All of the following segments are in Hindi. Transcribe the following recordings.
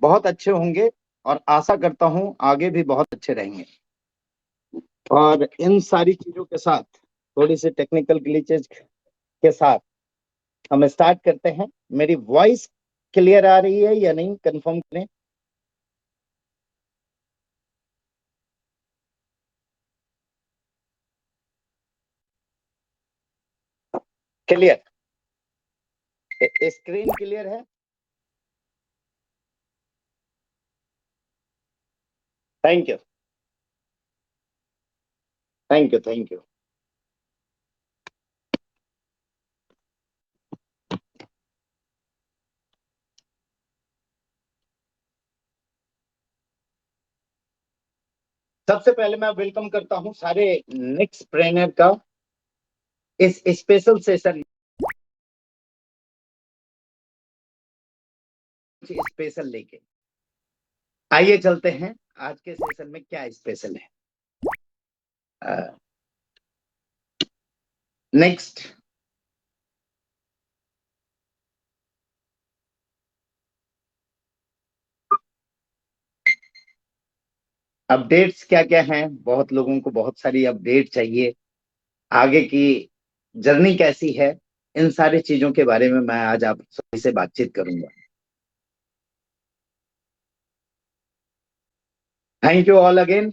बहुत अच्छे होंगे और आशा करता हूं आगे भी बहुत अच्छे रहेंगे। और इन सारी चीजों के साथ, थोड़ी सी टेक्निकल ग्लिचेज के साथ हम स्टार्ट करते हैं। मेरी वॉइस क्लियर आ रही है या नहीं, कंफर्म करें। क्लियर, स्क्रीन क्लियर है। Thank you, thank you, thank you. सबसे पहले मैं वेलकम करता हूं सारे नेक्स्ट ट्रेनर का इस स्पेशल सेशन, स्पेशल लेके। आइए चलते हैं आज के सेशन में क्या स्पेशल है। नेक्स्ट, अपडेट्स क्या क्या हैं। बहुत लोगों को बहुत सारी अपडेट चाहिए, आगे की जर्नी कैसी है, इन सारी चीजों के बारे में मैं आज आप सभी से बातचीत करूंगा। Thank you all again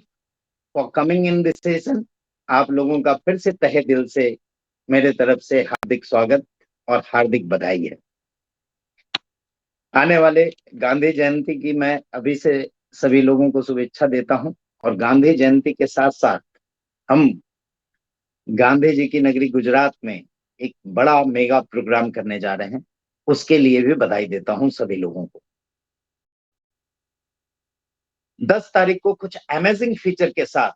for coming in this session. आप लोगों का फिर से तहे दिल से मेरे तरफ से हार्दिक स्वागत और हार्दिक बधाई है। आने वाले गांधी जयंती की मैं अभी से सभी लोगों को शुभेच्छा देता हूं। और गांधी जयंती के साथ साथ हम गांधी जी की नगरी गुजरात में एक बड़ा मेगा प्रोग्राम करने जा रहे हैं, उसके लिए भी बधाई देता हूं सभी लोगों को। 10 तारीख को कुछ अमेजिंग फीचर के साथ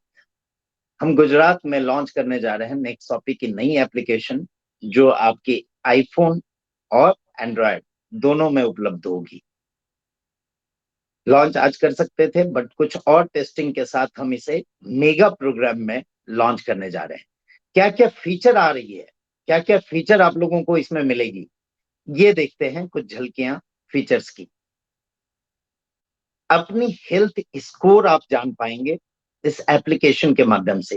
हम गुजरात में लॉन्च करने जा रहे हैं नेक्सॉपी की नई एप्लीकेशन, जो आपकी आईफोन और एंड्रॉयड दोनों में उपलब्ध होगी। लॉन्च आज कर सकते थे, बट कुछ और टेस्टिंग के साथ हम इसे मेगा प्रोग्राम में लॉन्च करने जा रहे हैं। क्या क्या फीचर आ रही है, क्या क्या फीचर आप लोगों को इसमें मिलेगी, ये देखते हैं कुछ झलकियां फीचर्स की। अपनी हेल्थ स्कोर आप जान पाएंगे इस एप्लीकेशन के माध्यम से।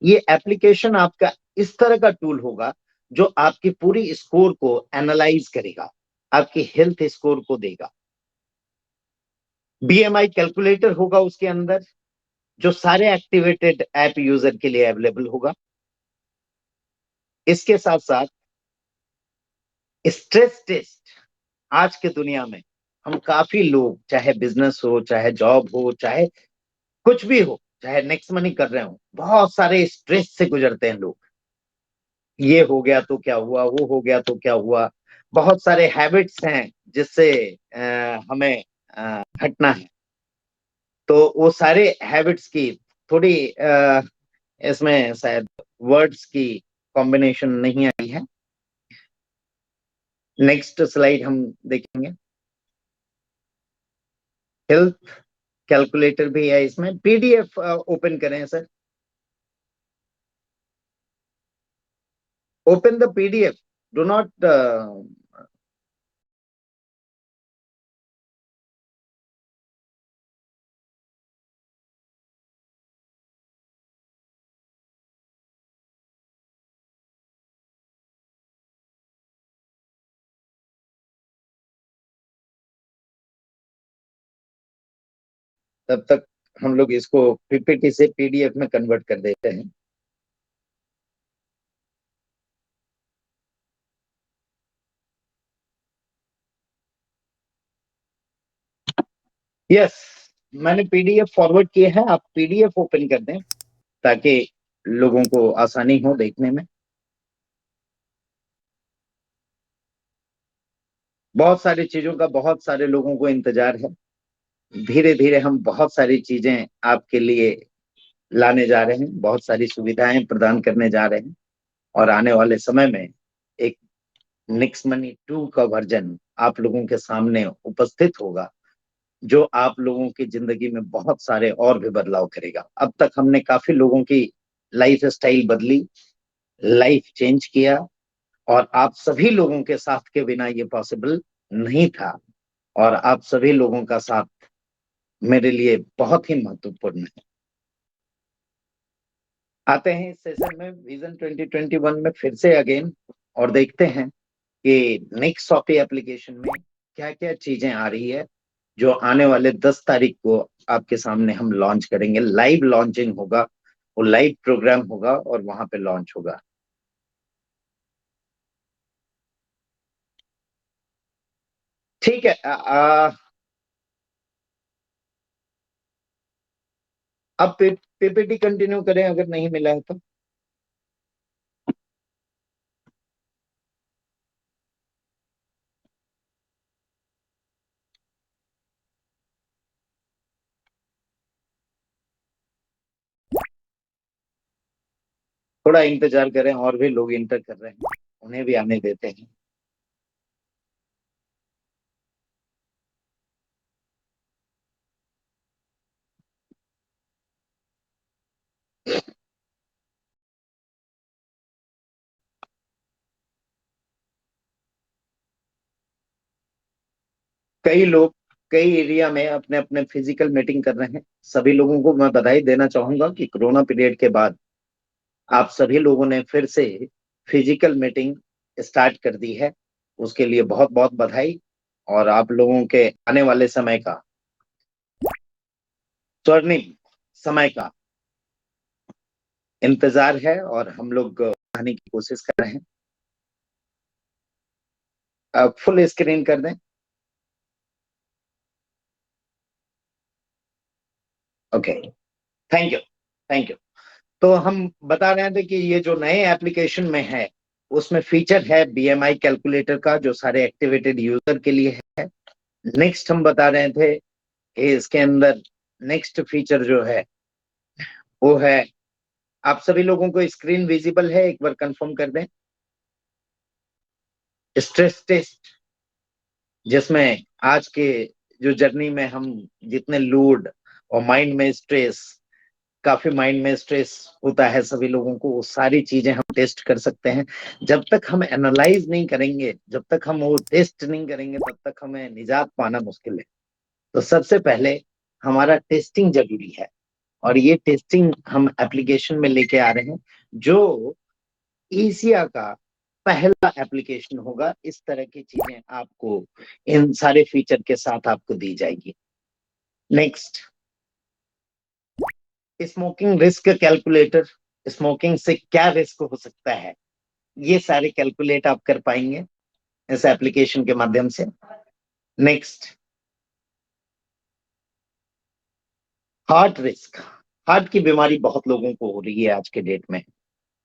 ये एप्लीकेशन आपका इस तरह का टूल होगा जो आपकी पूरी स्कोर को एनालाइज करेगा, आपकी हेल्थ स्कोर को देगा। बीएमआई कैलकुलेटर होगा उसके अंदर, जो सारे एक्टिवेटेड ऐप यूजर के लिए अवेलेबल होगा। इसके साथ साथ स्ट्रेस टेस्ट। आज के दुनिया में हम काफी लोग, चाहे बिजनेस हो, चाहे जॉब हो, चाहे कुछ भी हो, चाहे नेक्स्ट मनी कर रहे हो, बहुत सारे स्ट्रेस से गुजरते हैं लोग। ये हो गया तो क्या हुआ, वो हो गया तो क्या हुआ। बहुत सारे हैबिट्स हैं जिससे हमें हटना है। तो वो सारे हैबिट्स की थोड़ी इसमें शायद वर्ड्स की कॉम्बिनेशन नहीं आई है। नेक्स्ट स्लाइड हम देखेंगे। हेल्थ कैलकुलेटर भी है इसमें। पीडीएफ ओपन करें sir, open the PDF, do not. तब तक हम लोग इसको पीपीटी से पीडीएफ में कन्वर्ट कर देते हैं। यस, मैंने पीडीएफ फॉरवर्ड किए हैं, आप पीडीएफ ओपन कर दें ताकि लोगों को आसानी हो देखने में। बहुत सारी चीजों का बहुत सारे लोगों को इंतजार है। धीरे धीरे हम बहुत सारी चीजें आपके लिए लाने जा रहे हैं, बहुत सारी सुविधाएं प्रदान करने जा रहे हैं। और आने वाले समय में एक निक्स मनी 2 का वर्जन आप लोगों के सामने उपस्थित होगा, जो आप लोगों की जिंदगी में बहुत सारे और भी बदलाव करेगा। अब तक हमने काफी लोगों की लाइफ स्टाइल बदली, लाइफ चेंज किया, और आप सभी लोगों के साथ के बिना ये पॉसिबल नहीं था। और आप सभी लोगों का साथ मेरे लिए बहुत ही महत्वपूर्ण है। आते हैं इस सेशन में विजन 2021 में फिर से अगेन, और देखते हैं कि नेक्स्ट शॉपी एप्लीकेशन में क्या क्या चीजें आ रही है, जो आने वाले 10 तारीख को आपके सामने हम लॉन्च करेंगे। लाइव लॉन्चिंग होगा, वो लाइव प्रोग्राम होगा और वहां पे लॉन्च होगा। ठीक है। अब पीपीटी कंटिन्यू करें अगर नहीं मिला है तो। थोड़ा इंतजार करें, और भी लोग इंटर कर रहे हैं, उन्हें भी आने देते हैं। कई लोग कई एरिया में अपने अपने फिजिकल मीटिंग कर रहे हैं। सभी लोगों को मैं बधाई देना चाहूंगा कि कोरोना पीरियड के बाद आप सभी लोगों ने फिर से फिजिकल मीटिंग स्टार्ट कर दी है। उसके लिए बहुत बहुत बधाई। और आप लोगों के आने वाले समय का, स्वर्णिम समय का इंतजार है, और हम लोग आने की कोशिश कर रहे हैं। फुल स्क्रीन कर दें। Okay. Thank you. Thank you. तो हम बता रहे थे कि ये जो नए एप्लीकेशन में है, उसमें फीचर है बीएमआई कैलकुलेटर का, जो सारे एक्टिवेटेड यूजर के लिए है। नेक्स्ट हम बता रहे थे कि इसके अंदर नेक्स्ट फीचर जो है वो है, आप सभी लोगों को स्क्रीन विजिबल है, एक बार कंफर्म कर दें। स्ट्रेस टेस्ट, जिसमें आज के जो जर्नी में हम जितने लोड और माइंड में स्ट्रेस, काफी माइंड में स्ट्रेस होता है सभी लोगों को, वो सारी चीजें हम टेस्ट कर सकते हैं। जब तक हम एनालाइज नहीं करेंगे, जब तक हम वो टेस्ट नहीं करेंगे, तब तक हमें निजात पाना मुश्किल है। तो सबसे पहले हमारा टेस्टिंग जरूरी है, और ये टेस्टिंग हम एप्लीकेशन में लेके आ रहे हैं, जो एशिया का पहला एप्लीकेशन होगा। इस तरह की चीजें आपको इन सारे फीचर के साथ आपको दी जाएगी। Next, smoking risk calculator. Smoking से क्या रिस्क हो सकता है, ये सारे कैलकुलेट आप कर पाएंगे इस एप्लीकेशन के माध्यम से। Next, heart risk. हार्ट की बीमारी बहुत लोगों को हो रही है आज के डेट में,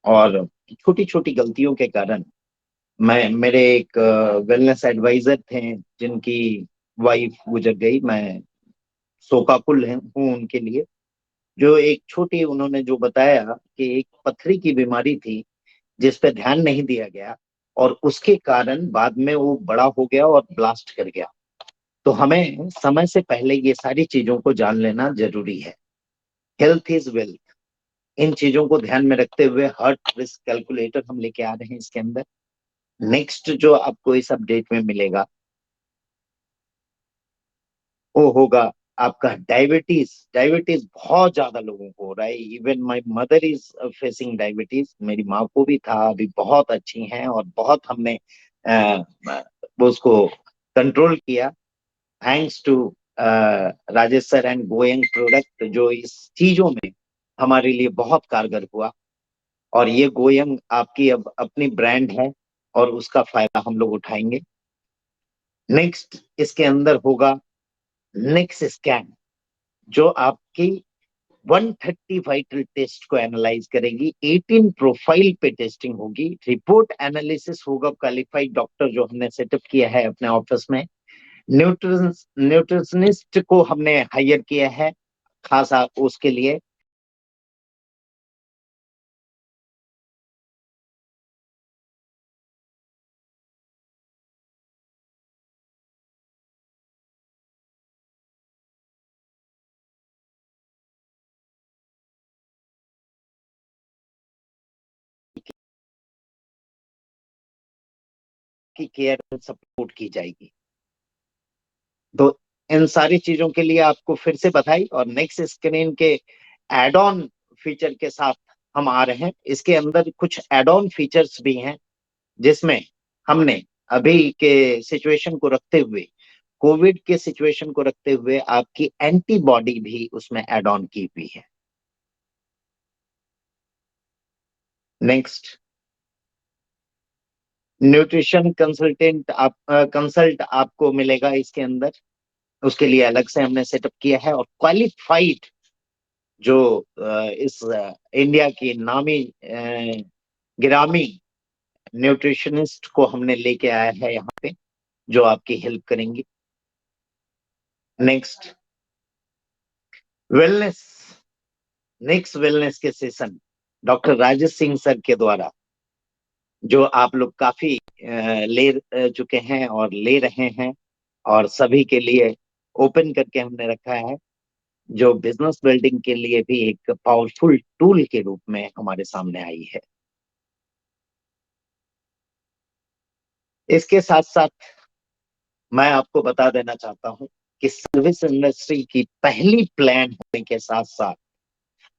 और छोटी छोटी गलतियों के कारण, मैं मेरे एक वेलनेस एडवाइजर थे जिनकी वाइफ गुजर गई, मैं शोकाकुल हूँ उनके लिए। जो एक छोटी उन्होंने जो बताया कि एक पथरी की बीमारी थी जिस पे ध्यान नहीं दिया गया, और उसके कारण बाद में वो बड़ा हो गया और ब्लास्ट कर गया। तो हमें समय से पहले ये सारी चीजों को जान लेना जरूरी है। Health is wealth. इन चीजों को ध्यान में रखते हुए हार्ट रिस्क कैलकुलेटर हम लेके आ रहे हैं इसके अंदर। नेक्स्ट जो आपको इस अपडेट में मिलेगा, वो होगा आपका डायबिटीज। डायबिटीज बहुत ज्यादा लोगों को हो रहा है। Even my mother is facing diabetes. मेरी माँ को भी था, अभी बहुत अच्छी हैं, और बहुत हमने वो उसको कंट्रोल किया, thanks to Rajesh sir and गोयंग प्रोडक्ट, जो इस चीजों में हमारे लिए बहुत कारगर हुआ। और ये गोयंग आपकी अब अपनी ब्रांड है, और उसका फायदा हम लोग उठाएंगे। नेक्स्ट इसके अंदर होगा नेक्स्ट स्कैन, जो आपकी 130 वाइटल टेस्ट को एनालाइज करेगी। 18 प्रोफाइल पे टेस्टिंग होगी, रिपोर्ट एनालिसिस होगा। क्वालिफाइड डॉक्टर जो हमने सेटअप किया है अपने ऑफिस में, न्यूट्रिशनिस्ट को हमने हायर किया है खासा उसके लिए। की केयर सपोर्ट की जाएगी। तो इन सारी चीजों के लिए आपको फिर से बधाई। और नेक्स्ट स्क्रीन के एड ऑन फीचर के साथ हम आ रहे हैं। इसके अंदर कुछ एड ऑन फीचर्स भी हैं, जिसमें हमने अभी के सिचुएशन को रखते हुए, कोविड के सिचुएशन को रखते हुए, आपकी एंटीबॉडी भी उसमें एड ऑन की हुई है। नेक्स्ट, न्यूट्रिशन कंसल्ट आपको मिलेगा इसके अंदर। उसके लिए अलग से हमने सेटअप किया है। और क्वालिफाइड जो इस इंडिया की नामी गिरामी न्यूट्रिशनिस्ट को हमने लेके आया है यहाँ पे, जो आपकी हेल्प करेंगी। Next, wellness. नेक्स्ट वेलनेस के session doctor Rajesh Singh sir के द्वारा, जो आप लोग काफी ले चुके हैं और ले रहे हैं, और सभी के लिए ओपन करके हमने रखा है, जो बिजनेस बिल्डिंग के लिए भी एक पावरफुल टूल के रूप में हमारे सामने आई है। इसके साथ साथ मैं आपको बता देना चाहता हूं कि सर्विस इंडस्ट्री की पहली प्लान होने के साथ साथ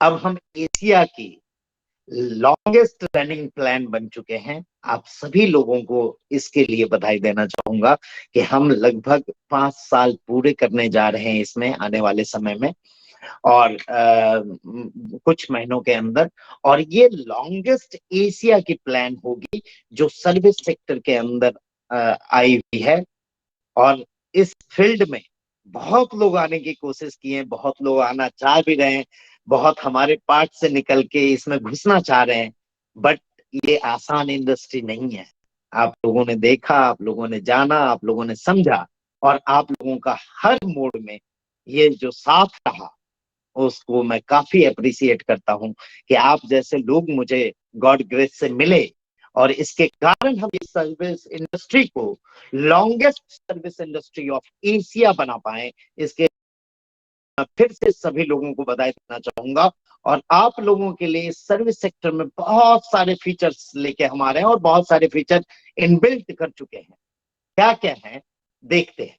अब हम एशिया की लॉन्गेस्ट रनिंग प्लान बन चुके हैं। आप सभी लोगों को इसके लिए बधाई देना चाहूंगा कि हम लगभग 5 साल पूरे करने जा रहे हैं इसमें आने वाले समय में, और कुछ महीनों के अंदर। और ये लॉन्गेस्ट एशिया की प्लान होगी जो सर्विस सेक्टर के अंदर आई हुई है। और इस फील्ड में बहुत लोग आने की कोशिश की है, बहुत लोग आना चाह भी रहे हैं, बहुत हमारे पार्ट से निकल के इसमें घुसना चाह रहे हैं। बट ये आसान इंडस्ट्री नहीं है। आप लोगों ने देखा, आप लोगों ने जाना, आप लोगों ने समझा, और आप लोगों का हर मोड में ये जो साथ रहा, उसको मैं काफी अप्रिसिएट करता हूं कि आप जैसे लोग मुझे गॉड ग्रेस से मिले, और इसके कारण हम इस सर्विस इंडस्ट्री को longest service industry of Asia बना पाए। इसके फिर से सभी लोगों को बधाई देना चाहूंगा। और आप लोगों के लिए सर्विस सेक्टर में बहुत सारे फीचर्स लेके हम आ रहे हैं, और बहुत सारे फीचर इनबिल्ट कर चुके हैं। क्या क्या है, देखते हैं।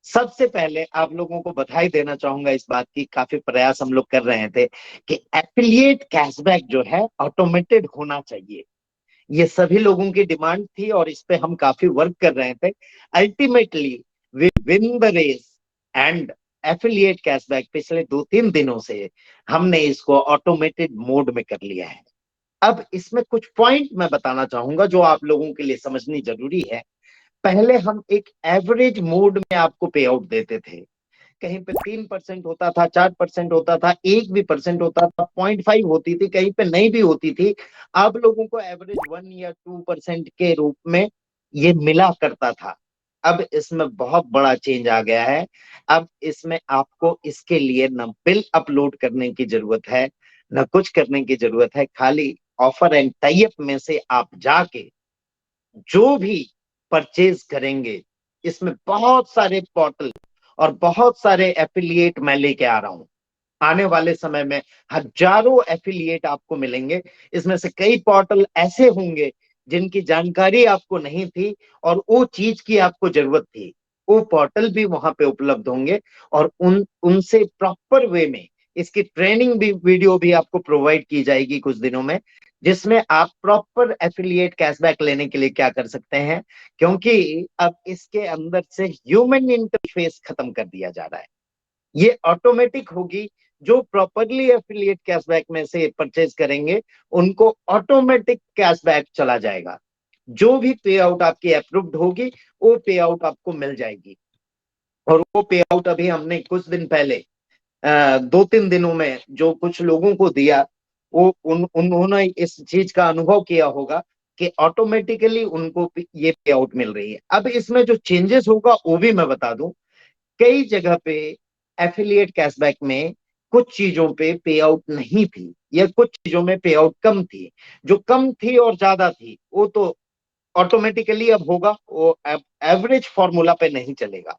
सबसे पहले आप लोगों को बधाई देना चाहूंगा इस बात की, काफी प्रयास हम लोग कर रहे थे कि एफिलिएट कैशबैक जो है ऑटोमेटेड होना चाहिए। ये सभी लोगों की डिमांड थी, और इस पे हम काफी वर्क कर रहे थे। Ultimately we win the race, and affiliate cashback पिछले 2-3 दिनों से हमने इसको ऑटोमेटेड मोड में कर लिया है। अब इसमें कुछ पॉइंट मैं बताना चाहूंगा जो आप लोगों के लिए समझनी जरूरी है। पहले हम एक एवरेज मोड में आपको पे आउट देते थे। कहीं पे 3% होता था, 4% होता था, 1% होता था, 0.5 होती थी, कहीं पे नहीं भी होती थी। आप लोगों को एवरेज 1 या 2% के रूप में ये मिला करता था। अब इसमें बहुत बड़ा चेंज आ गया है। अब इसमें आपको इसके लिए न बिल अपलोड करने की जरूरत है, न कुछ करने की जरूरत है। खाली ऑफर एंड टाई अप में से आप जाके जो भी परचेज करेंगे, इसमें बहुत सारे पोर्टल और बहुत सारे एफिलिएट मैं लेके आ रहा हूं। आने वाले समय में हजारों एफिलिएट आपको मिलेंगे। इसमें से कई पोर्टल ऐसे होंगे जिनकी जानकारी आपको नहीं थी, और वो चीज की आपको जरूरत थी, वो पोर्टल भी वहां पे उपलब्ध होंगे। और उनसे प्रॉपर वे में इसकी ट्रेनिंग भी, वीडियो भी आपको प्रोवाइड की जाएगी कुछ दिनों में, जिसमें आप प्रॉपर एफिलिएट कैशबैक लेने के लिए क्या कर सकते हैं। क्योंकि अब इसके अंदर से ह्यूमन इंटरफेस खत्म कर दिया जा रहा है। ये ऑटोमेटिक होगी। जो प्रॉपरली एफिलिएट कैशबैक में से परचेज करेंगे, उनको ऑटोमेटिक कैशबैक चला जाएगा। जो भी पे आउट आपकी अप्रूव्ड होगी, वो पे आउट आपको मिल जाएगी। और वो पे आउट अभी हमने कुछ दिन पहले 2-3 दिनों में जो कुछ लोगों को दिया, वो उन्होंने इस चीज का अनुभव किया होगा कि ऑटोमेटिकली उनको ये पे आउट मिल रही है। अब इसमें जो चेंजेस होगा वो भी मैं बता दूं। कई जगह पे एफिलिएट कैशबैक में कुछ चीजों पे आउट नहीं थी, या कुछ चीजों में पे आउट कम थी। जो कम थी और ज्यादा थी, वो तो ऑटोमेटिकली अब होगा, वो एवरेज फॉर्मूला पे नहीं चलेगा।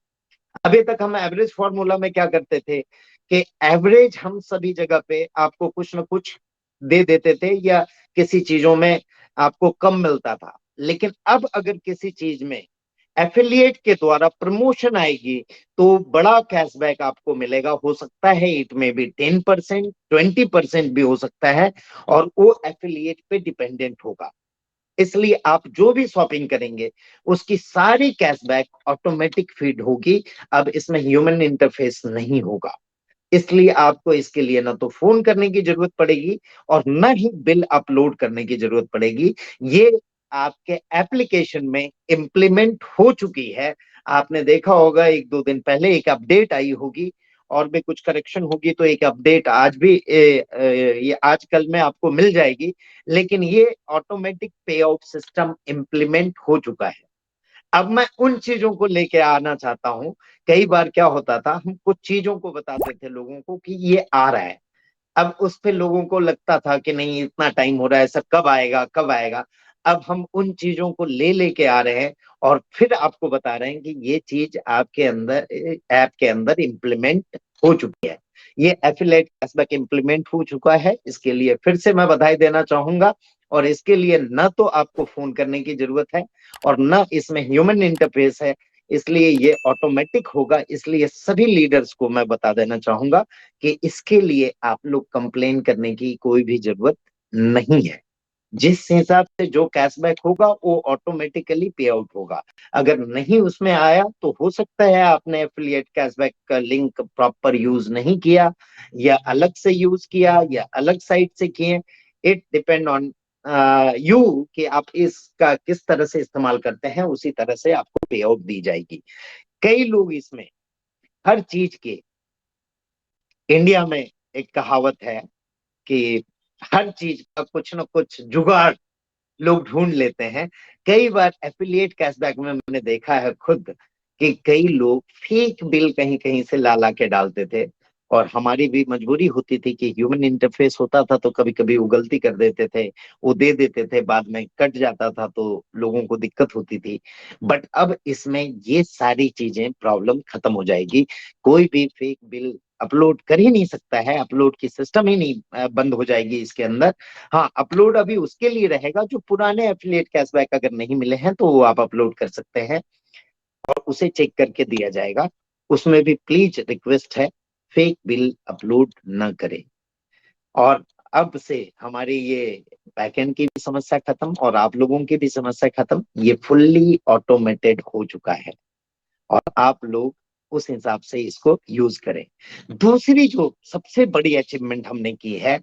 अभी तक हम एवरेज फॉर्मूला में क्या करते थे कि एवरेज हम सभी जगह पे आपको कुछ ना कुछ दे देते थे, या किसी चीजों में आपको कम मिलता था। लेकिन अब अगर किसी चीज में एफिलिएट के द्वारा प्रमोशन आएगी तो बड़ा कैशबैक आपको मिलेगा। हो सकता है इट में भी 10%, 20% भी हो सकता है, और वो एफिलिएट पे डिपेंडेंट होगा। इसलिए आप जो भी शॉपिंग करेंगे उसकी सारी कैशबैक ऑटोमेटिक फीड होगी। अब इसमें ह्यूमन इंटरफेस नहीं होगा। इसलिए आपको इसके लिए ना तो फोन करने की जरूरत पड़ेगी और ना ही बिल अपलोड करने की जरूरत पड़ेगी। ये आपके एप्लीकेशन में इम्प्लीमेंट हो चुकी है। आपने देखा होगा एक दो दिन पहले एक अपडेट आई होगी, और भी कुछ करेक्शन होगी तो एक अपडेट आज भी ये आजकल में आपको मिल जाएगी। लेकिन ये ऑटोमेटिक पे आउट सिस्टम इम्प्लीमेंट हो चुका है। अब मैं उन चीजों को लेके आना चाहता हूं। कई बार क्या होता था, हम कुछ चीजों को बताते थे लोगों को कि ये आ रहा है। अब उस पे लोगों को लगता था कि नहीं इतना टाइम हो रहा है, सब कब आएगा कब आएगा। अब हम उन चीजों को ले लेके आ रहे हैं और फिर आपको बता रहे हैं कि ये चीज आपके अंदर ऐप के अंदर इम्प्लीमेंट हो चुकी है। ये एफिलेट कैशबैक इम्प्लीमेंट हो चुका है। इसके लिए फिर से मैं बधाई देना चाहूंगा। और इसके लिए न तो आपको फोन करने की जरूरत है और न इसमें ह्यूमन इंटरफेस है। इसलिए ये ऑटोमेटिक होगा। इसलिए सभी लीडर्स को मैं बता देना चाहूंगा कि इसके लिए आप लोग कंप्लेन करने की कोई भी जरूरत नहीं है। जिस हिसाब से जो कैशबैक होगा वो ऑटोमेटिकली पे आउट होगा। अगर नहीं उसमें आया तो हो सकता है आपने एफिलिएट कैशबैक का लिंक प्रॉपर यूज नहीं किया, या अलग से यूज किया, या अलग साइट से किए। इट डिपेंड ऑन यू कि आप इसका किस तरह से इस्तेमाल करते हैं, उसी तरह से आपको पे आउट दी जाएगी। कई लोग इसमें हर चीज के, इंडिया में एक कहावत है कि हर चीज का कुछ ना कुछ जुगाड़ लोग ढूंढ लेते हैं। कई बार एफिलिएट कैशबैक में मैंने देखा है खुद कि कई लोग फेक बिल कहीं कहीं से ला ला के डालते थे। और हमारी भी मजबूरी होती थी कि ह्यूमन इंटरफेस होता था तो कभी कभी वो गलती कर देते थे, वो दे देते थे, बाद में कट जाता था तो लोगों को दिक्कत होती थी। बट अब इसमें ये सारी चीजें प्रॉब्लम खत्म हो जाएगी। कोई भी फेक बिल अपलोड कर ही नहीं सकता है। अपलोड की सिस्टम ही नहीं बंद हो जाएगी इसके अंदर। हाँ, अपलोड अभी उसके लिए रहेगा जो पुराने एफिलिएट कैशबैक अगर नहीं मिले हैं तो वो आप अपलोड कर सकते हैं और उसे चेक करके दिया जाएगा। उसमें भी प्लीज रिक्वेस्ट है, फेक बिल अपलोड न करें। और अब से हमारी ये बैकएंड की भी समस्या खत्म और आप लोगों की भी समस्या खत्म। ये फुल्ली ऑटोमेटेड हो चुका है और आप लोग उस हिसाब से इसको यूज करें। दूसरी जो सबसे बड़ी अचीवमेंट हमने की है,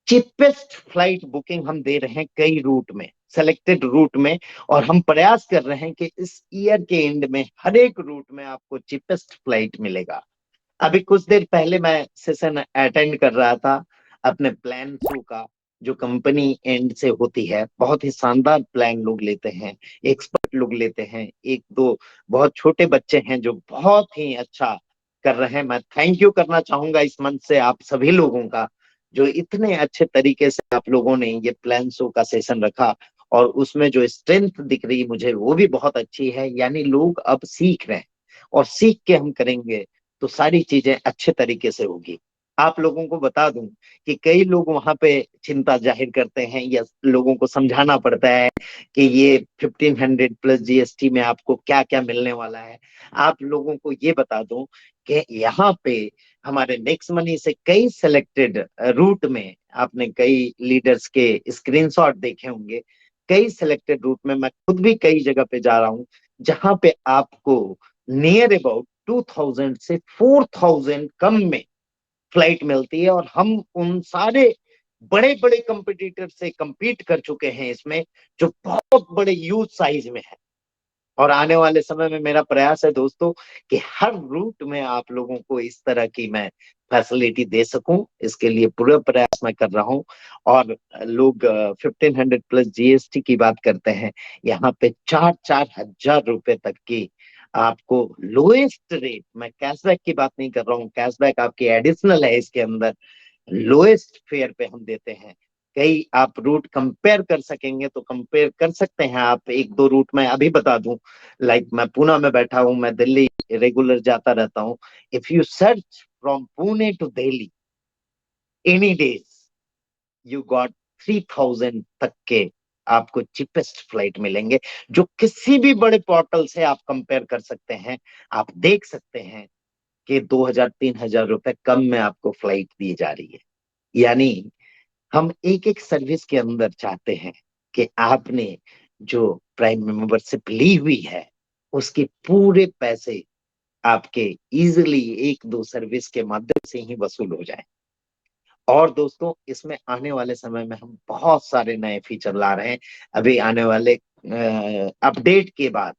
चीपेस्ट फ्लाइट बुकिंग हम दे रहे हैं कई रूट में, सेलेक्टेड रूट में। और हम प्रयास कर रहे हैं कि इस ईयर के एंड में हर एक रूट में आपको चीपेस्ट फ्लाइट मिलेगा। अभी कुछ देर पहले मैं सेशन अटेंड कर रहा था अपने प्लान शो का, जो कंपनी एंड से होती है। बहुत ही शानदार प्लान लोग लेते हैं, एक्सपर्ट लोग लेते हैं। एक दो बहुत छोटे बच्चे हैं जो बहुत ही अच्छा कर रहे हैं। मैं थैंक यू करना चाहूंगा इस मंच से आप सभी लोगों का, जो इतने अच्छे तरीके से आप लोगों ने ये प्लान शो का सेशन रखा। और उसमें जो स्ट्रेंथ दिख रही मुझे वो भी बहुत अच्छी है। यानी लोग अब सीख रहे हैं और सीख के हम करेंगे तो सारी चीजें अच्छे तरीके से होगी। आप लोगों को बता दूं कि कई लोग वहां पे चिंता जाहिर करते हैं या लोगों को समझाना पड़ता है कि ये 1500 प्लस जीएसटी में आपको क्या क्या मिलने वाला है। आप लोगों को ये बता दूं कि यहाँ पे हमारे नेक्स्ट मनी से कई सिलेक्टेड रूट में आपने कई लीडर्स के स्क्रीनशॉट देखे होंगे। कई सिलेक्टेड रूट में मैं खुद भी कई जगह पे जा रहा हूँ जहां पे आपको नियर अबाउट 2000 से 4000 कम में फ्लाइट मिलती है। और हम उन सारे बड़े बड़े कंपटीटर से compete कर चुके हैं इसमें, जो बहुत बड़े यूज साइज में है। और आने वाले समय में मेरा प्रयास है दोस्तों कि हर रूट में आप लोगों को इस तरह की मैं फैसिलिटी दे सकूं। इसके लिए पूरा प्रयास मैं कर रहा हूं। और लोग 1500 प्लस जीएसटी की बात करते हैं, यहाँ पे 4-4 हजार रुपए तक की आपको लोएस्ट रेट, मैं कैशबैक की बात नहीं कर रहा हूँ, कैशबैक आपकी एडिशनल है इसके अंदर, लोएस्ट फेयर पे हम देते हैं। कई आप रूट कंपेयर कर सकेंगे तो कंपेयर कर सकते हैं आप। एक दो रूट मैं अभी बता दूं, लाइक मैं पूना में बैठा हूं, मैं दिल्ली रेगुलर जाता रहता हूं। If you search from Pune to Delhi any days, you got 3000 तक के आपको चीपेस्ट फ्लाइट मिलेंगे, जो किसी भी बड़े पोर्टल से आप कंपेयर कर सकते हैं। आप देख सकते हैं कि 2,000-3,000 रुपए कम में आपको फ्लाइट दी जा रही है। यानी हम एक एक सर्विस के अंदर चाहते हैं कि आपने जो प्राइम मेंबरशिप ली हुई है उसके पूरे पैसे आपके इजिली एक दो सर्विस के माध्यम से ही वसूल हो जाए। और दोस्तों, इसमें आने वाले समय में हम बहुत सारे नए फीचर ला रहे हैं। अभी आने वाले अपडेट के बाद,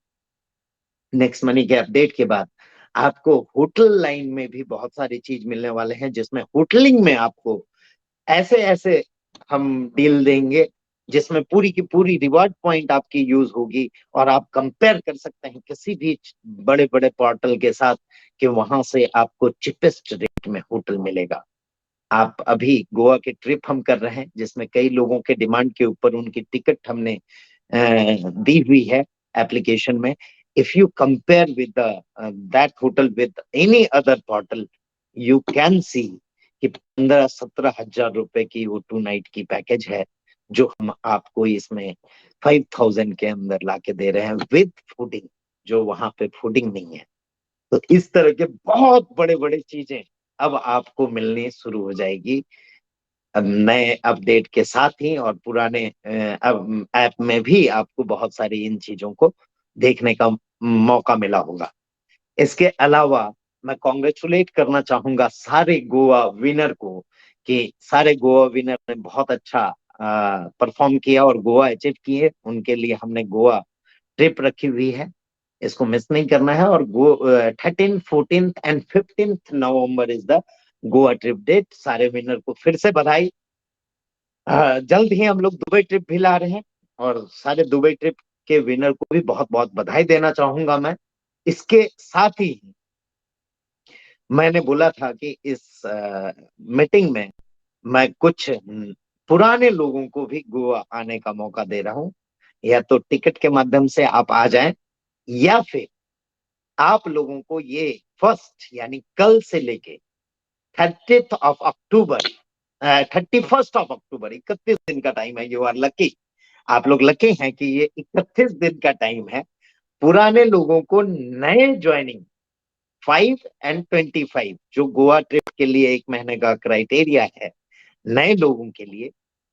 नेक्स्ट मनी के अपडेट के बाद, आपको होटल लाइन में भी बहुत सारी चीज मिलने वाले हैं, जिसमें होटलिंग में आपको ऐसे ऐसे हम डील देंगे जिसमें पूरी की पूरी रिवार्ड पॉइंट आपकी यूज होगी, और आप कंपेयर कर सकते हैं किसी भी बड़े बड़े पोर्टल के साथ कि वहां से आपको चिपेस्ट रेट में होटल मिलेगा। आप अभी गोवा की ट्रिप हम कर रहे हैं, जिसमें कई लोगों के डिमांड के ऊपर उनकी टिकट हमने दी हुई है एप्लीकेशन में। If you compare with that hotel with any other portal, you can see कि 15-17 हजार रुपए की वो 2 नाइट की पैकेज है, जो हम आपको इसमें 5,000 के अंदर लाके दे रहे हैं विद फूडिंग, जो वहां पे फूडिंग नहीं है। तो इस तरह के बहुत बड़े बड़े चीजें अब आपको मिलनी शुरू हो जाएगी, अब नए अपडेट के साथ ही। और पुराने अब ऐप में भी आपको बहुत सारी इन चीजों को देखने का मौका मिला होगा। इसके अलावा मैं कॉन्ग्रेचुलेट करना चाहूंगा सारे गोवा विनर को, कि सारे गोवा विनर ने बहुत अच्छा परफॉर्म किया और गोवा अचीव किए। उनके लिए हमने गोवा ट्रिप रखी हुई है, इसको मिस नहीं करना है। और 13, 14 and 15 November is the Goa trip date. सारे विनर को फिर से बधाई। जल्द ही हम लोग दुबई ट्रिप भी ला रहे हैं, और सारे दुबई ट्रिप के विनर को भी बहुत बहुत बधाई देना चाहूंगा मैं। इसके साथ ही मैंने बोला था कि इस मीटिंग में मैं कुछ पुराने लोगों को भी गोवा आने का मौका दे रहा हूं। या तो टिकट के माध्यम से आप आ जाएं, या फिर आप लोगों को ये फर्स्ट यानी कल से लेके 30 ऑफ अक्टूबर 31 ऑफ अक्टूबर, 31 दिन का टाइम है। यू आर लकी, आप लोग लकी हैं कि ये 31 दिन का टाइम है। पुराने लोगों को नए ज्वाइनिंग 5 एंड 25, जो गोवा ट्रिप के लिए 1 महीने का क्राइटेरिया है नए लोगों के लिए,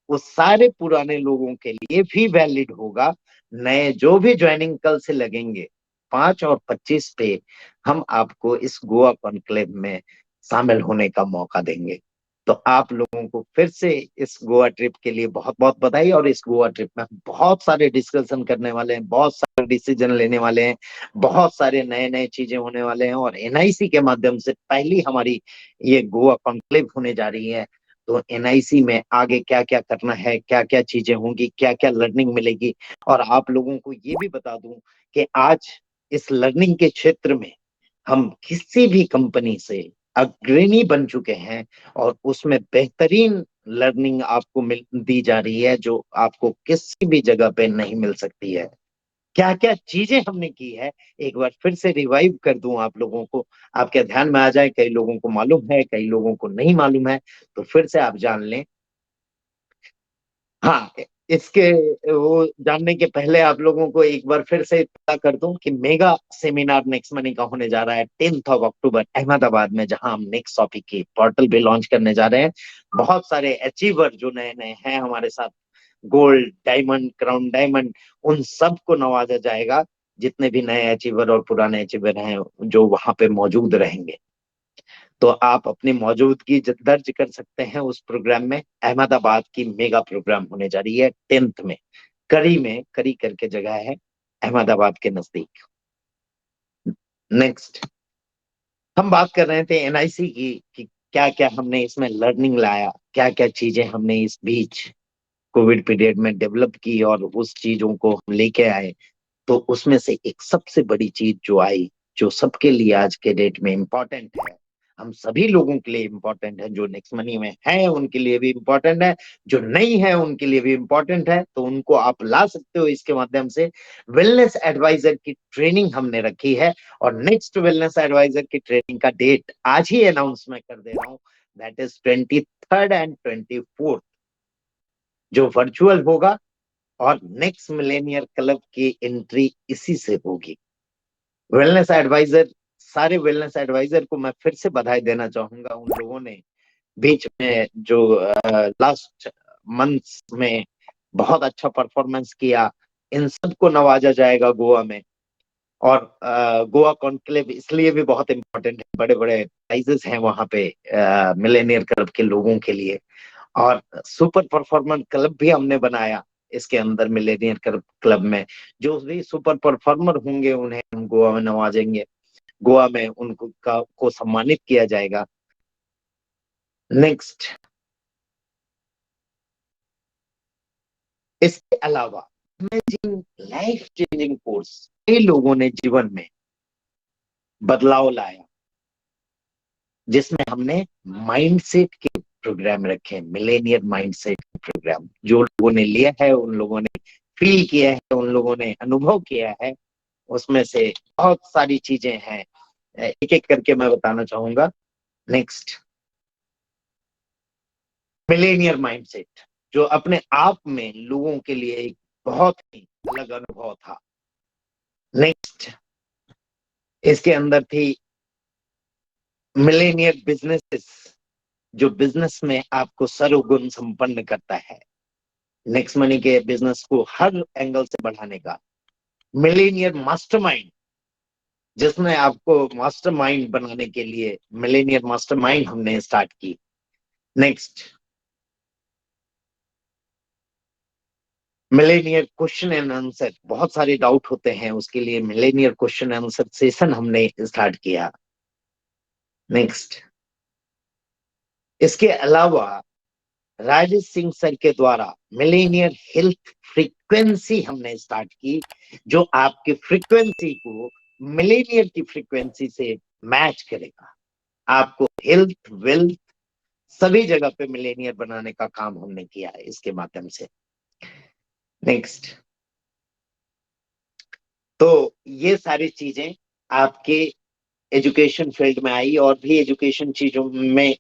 वो सारे पुराने लोगों के लिए भी वैलिड होगा। नए जो भी ज्वाइनिंग कल से लगेंगे 5 और 25 पे, हम आपको इस गोवा कॉन्क्लेव में शामिल होने का मौका देंगे। तो आप लोगों को फिर से इस गोवा ट्रिप के लिए बहुत बहुत बधाई। और इस गोवा ट्रिप में हम बहुत सारे डिस्कशन करने वाले हैं, बहुत सारे डिसीजन लेने वाले हैं, बहुत सारे नए नए चीजें होने वाले हैं। और एनआईसी के माध्यम से पहली हमारी ये गोवा कॉन्क्लेव होने जा रही है। तो एनआईसी में आगे क्या क्या करना है, क्या क्या चीजें होंगी, क्या क्या लर्निंग मिलेगी। और आप लोगों को ये भी बता दूं कि आज इस लर्निंग के क्षेत्र में हम किसी भी कंपनी से अग्रणी बन चुके हैं, और उसमें बेहतरीन लर्निंग आपको मिल दी जा रही है, जो आपको किसी भी जगह पे नहीं मिल सकती है। क्या क्या चीजें हमने की है, एक बार फिर से रिवाइव कर दूं आप लोगों को, आपके ध्यान में आ जाए। कई लोगों को मालूम है, कई लोगों को नहीं मालूम है, तो फिर से आप जान लें। हाँ, इसके वो जानने के पहले आप लोगों को एक बार फिर से पता कर दूं कि मेगा सेमिनार नेक्स्ट मनी का होने जा रहा है 10 अक्टूबर अहमदाबाद में, जहां हम नेक्स्ट टॉपिक की पोर्टल भी लॉन्च करने जा रहे हैं। बहुत सारे अचीवर जो नए नए हैं हमारे साथ, गोल्ड, डायमंड, क्राउन डायमंड, उन सबको नवाजा जाएगा। जितने भी नए अचीवर और पुराने अचीवर हैं जो वहां पे मौजूद रहेंगे, तो आप अपनी मौजूदगी दर्ज कर सकते हैं उस प्रोग्राम में। अहमदाबाद की मेगा प्रोग्राम होने जा रही है 10th में, करी में, करी करके जगह है अहमदाबाद के नजदीक। नेक्स्ट, हम बात कर रहे थे एनआईसी की कि क्या क्या हमने इसमें लर्निंग लाया, क्या क्या चीजें हमने इस बीच कोविड पीरियड में डेवलप की और उस चीजों को हम लेके आए। तो उसमें से एक सबसे बड़ी चीज जो आई, जो सबके लिए आज के डेट में इम्पोर्टेंट है, हम सभी लोगों के लिए इम्पोर्टेंट है, जो नेक्स्ट मनी में है उनके लिए भी इम्पोर्टेंट है, जो नहीं है उनके लिए भी इम्पोर्टेंट है, तो उनको आप ला सकते हो इसके माध्यम से। वेलनेस एडवाइजर की ट्रेनिंग हमने रखी है, और नेक्स्ट वेलनेस एडवाइजर की ट्रेनिंग का डेट आज ही अनाउंस मैं कर दे रहा हूँ। That is 23rd and 24th, जो वर्चुअल होगा। और नेक्स्ट मिलेनियर क्लब की एंट्री इसी से होगी। वेलनेस एडवाइजर, सारे वेलनेस एडवाइजर को मैं फिर से बधाई देना चाहूंगा। उन लोगों ने बीच में जो लास्ट मंथ्स में बहुत अच्छा परफॉर्मेंस किया, इन सबको नवाजा जाएगा गोवा में। और गोवा कॉन्क्लेव इसलिए भी बहुत इंपॉर्टेंट है, बड़े बड़े प्राइजेस हैं वहां पे मिलेनियर क्लब के लोगों के लिए। और सुपर परफॉर्मर क्लब भी हमने बनाया इसके अंदर, मिलेनियर क्लब में जो भी सुपर परफॉर्मर होंगे उन्हें हम गोवा में नवाजेंगे, गोवा में उनको को सम्मानित किया जाएगा। नेक्स्ट, इसके अलावा इमेजिन लाइफ चेंजिंग कोर्स, कई लोगों ने जीवन में बदलाव लाया, जिसमें हमने माइंडसेट के प्रोग्राम रखे, मिलेनियर माइंडसेट के प्रोग्राम। जो लोगों ने लिया है, उन लोगों ने फील किया है, उन लोगों ने अनुभव किया है, उसमें से बहुत सारी चीजें हैं, एक एक करके मैं बताना चाहूंगा। नेक्स्ट, मिलेनियर माइंडसेट जो अपने आप में लोगों के लिए एक बहुत ही अलग अनुभव था। नेक्स्ट, इसके अंदर थी मिलेनियर बिजनेसेस, जो बिजनेस में आपको सर्वगुण संपन्न करता है, नेक्स्ट मनी के बिजनेस को हर एंगल से बढ़ाने का। मिलेनियर मास्टरमाइंड, जिसमें आपको मास्टरमाइंड बनाने के लिए मिलेनियर मास्टरमाइंड हमने स्टार्ट की। Next, Millionaire question and answer, बहुत सारे डाउट होते हैं, उसके लिए मिलेनियर क्वेश्चन आंसर सेशन हमने स्टार्ट किया। नेक्स्ट, इसके अलावा राजेश सिंह सर के द्वारा मिलेनियर हेल्थ फ्रीक्वेंसी हमने स्टार्ट की, जो आपकी फ्रीक्वेंसी को मिलेनियर की फ्रीक्वेंसी से मैच करेगा। आपको हेल्थ वेल्थ सभी जगह पे मिलेनियर बनाने का काम हमने किया है इसके माध्यम से। नेक्स्ट, तो ये सारी चीजें आपके एजुकेशन फील्ड में आई, और भी एजुकेशन चीजों में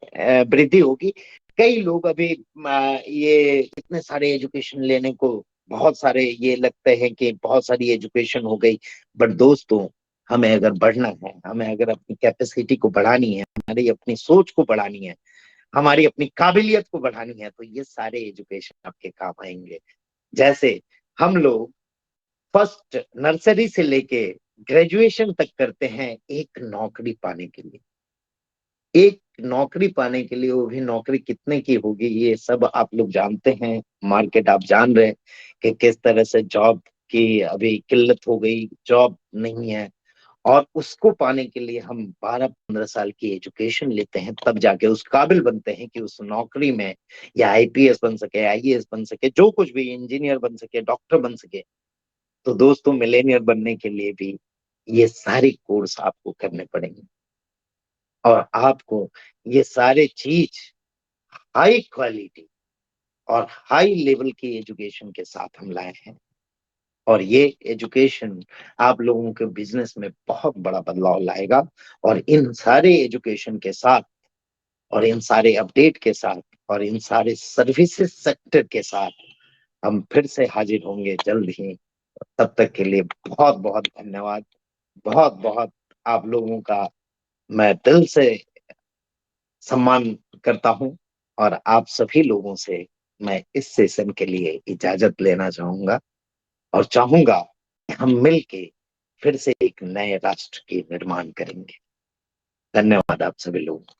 वृद्धि होगी। कई लोग अभी ये इतने सारे एजुकेशन लेने को, बहुत सारे ये लगते हैं कि बहुत सारी एजुकेशन हो गई, बट दोस्तों हमें अगर बढ़ना है, हमें अगर अपनी कैपेसिटी को बढ़ानी है, हमारी अपनी सोच को बढ़ानी है, हमारी अपनी काबिलियत को बढ़ानी है, तो ये सारे एजुकेशन आपके काम आएंगे। जैसे हम लोग फर्स्ट नर्सरी से लेके ग्रेजुएशन तक करते हैं एक नौकरी पाने के लिए। एक नौकरी पाने के लिए, वो भी नौकरी कितने की होगी ये सब आप लोग जानते हैं, मार्केट आप जान रहे हैं कि किस तरह से जॉब की अभी किल्लत हो गई, जॉब नहीं है। और उसको पाने के लिए हम 12-15 साल की एजुकेशन लेते हैं, तब जाके उस काबिल बनते हैं कि उस नौकरी में या आईपीएस बन सके, आईएएस बन सके, जो कुछ भी, इंजीनियर बन सके, डॉक्टर बन सके। तो दोस्तों मिलेनियर बनने के लिए भी ये सारी कोर्स आपको करने पड़ेंगे, और आपको ये सारे चीज हाई क्वालिटी और हाई लेवल की एजुकेशन के साथ हम लाए हैं। और ये एजुकेशन आप लोगों के बिजनेस में बहुत बड़ा बदलाव लाएगा। और इन सारे एजुकेशन के साथ, और इन सारे अपडेट के साथ, और इन सारे सर्विसेज सेक्टर के साथ हम फिर से हाजिर होंगे जल्द ही। तब तक के लिए बहुत बहुत धन्यवाद। बहुत बहुत आप लोगों का मैं दिल से सम्मान करता हूं, और आप सभी लोगों से मैं इस सेशन के लिए इजाजत लेना चाहूंगा, और चाहूंगा कि हम मिलके फिर से एक नए राष्ट्र के निर्माण करेंगे। धन्यवाद आप सभी लोगों को।